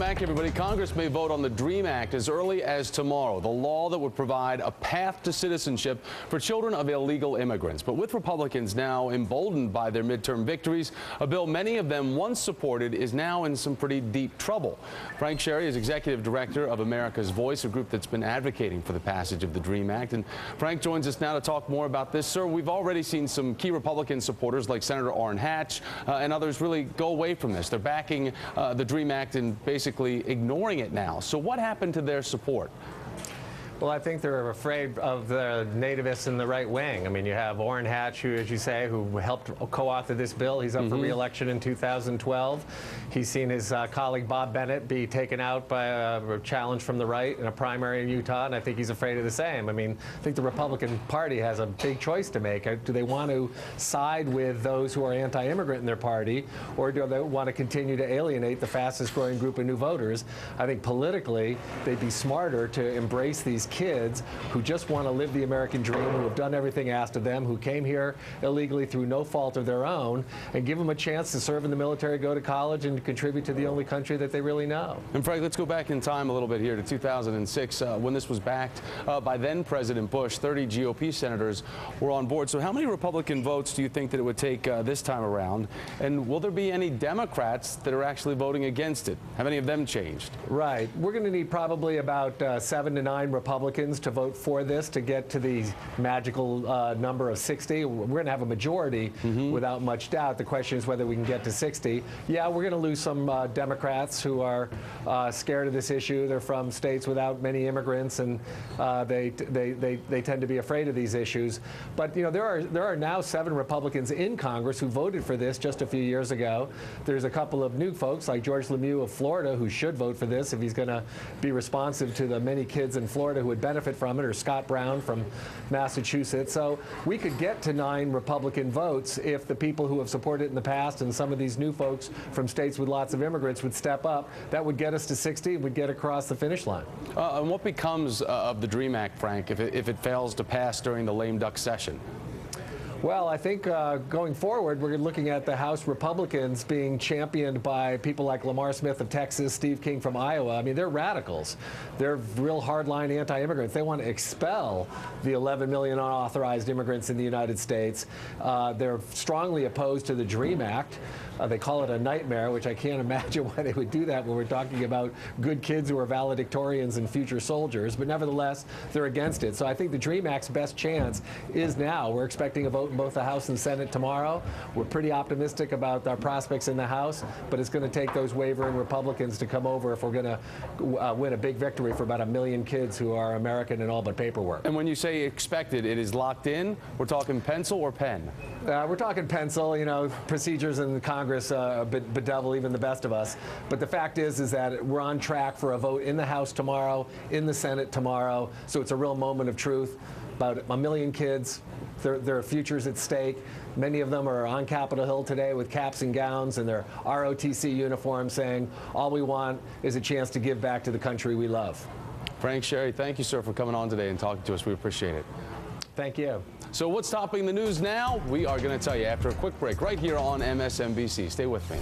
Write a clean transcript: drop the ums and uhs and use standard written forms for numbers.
back, everybody. Congress may vote on the DREAM Act as early as tomorrow, the law that would provide a path to citizenship for children of illegal immigrants. But with Republicans now emboldened by their midterm victories, a bill many of them once supported is now in some pretty deep trouble. Frank Sharry is Executive Director of America's Voice, a group that's been advocating for the passage of the DREAM Act. And Frank joins us now to talk more about this. Sir, we've already seen some key Republican supporters like Senator Orrin Hatch and others really go away from this. They're backing the DREAM Act and basically ignoring it now. So what happened to their support? Well, I think they're afraid of the nativists in the right wing. I mean, you have Orrin Hatch, who, as you say, who helped co-author this bill. He's up for re-election in 2012. He's seen his colleague Bob Bennett be taken out by a challenge from the right in a primary in Utah, and I think he's afraid of the same. I mean, I think the Republican Party has a big choice to make. Do they want to side with those who are anti-immigrant in their party, or do they want to continue to alienate the fastest-growing group of new voters? I think politically, they'd be smarter to embrace these kids who just want to live the American dream, who have done everything asked of them, who came here illegally through no fault of their own, and give them a chance to serve in the military, go to college, and contribute to the only country that they really know. And Frank, let's go back in time a little bit here to 2006 when this was backed by then President Bush. 30 GOP senators were on board. So how many Republican votes do you think that it would take this time around? And will there be any Democrats that are actually voting against it? Have any of them changed? Right. We're going to need probably about 7 to 9 Republicans to vote for this to get to the magical number of 60. We're going to have a majority without much doubt. The question is whether we can get to 60. Yeah, we're going to lose some Democrats who are scared of this issue. They're from states without many immigrants, and they tend to be afraid of these issues. But you know, there are now 7 Republicans in Congress who voted for this just a few years ago. There's a couple of new folks like George Lemieux of Florida who should vote for this if he's going to be responsive to the many kids in Florida who would benefit from it, or Scott Brown from Massachusetts. So we could get to 9 Republican votes if the people who have supported it in the past and some of these new folks from states with lots of immigrants would step up. That would get us to 60. We'd get across the finish line. And what becomes of the DREAM Act, Frank, if it fails to pass during the lame duck session? Well, I think going forward, we're looking at the House Republicans being championed by people like Lamar Smith of Texas, Steve King from Iowa. I mean, they're radicals. They're real hardline anti-immigrants. They want to expel the 11 million unauthorized immigrants in the United States. They're strongly opposed to the DREAM Act. They call it a nightmare, which I can't imagine why they would do that when we're talking about good kids who are valedictorians and future soldiers. But nevertheless, they're against it. So I think the DREAM Act's best chance is now. We're expecting a vote in both the House and Senate tomorrow. We're pretty optimistic about our prospects in the House, but it's going to take those wavering Republicans to come over if we're going to win a big victory for about 1 million kids who are American and all but paperwork. And when you say expected, it is locked in? We're talking pencil or pen? We're talking pencil. You know, procedures in Congress bedevil even the best of us. But the fact is that we're on track for a vote in the House tomorrow, in the Senate tomorrow. So it's a real moment of truth. About 1 million kids, their futures at stake. Many of them are on Capitol Hill today with caps and gowns and their ROTC uniforms saying, all we want is a chance to give back to the country we love. Frank Sharry, thank you, sir, for coming on today and talking to us. We appreciate it. Thank you. So what's topping the news now? We are going to tell you after a quick break right here on MSNBC. Stay with me.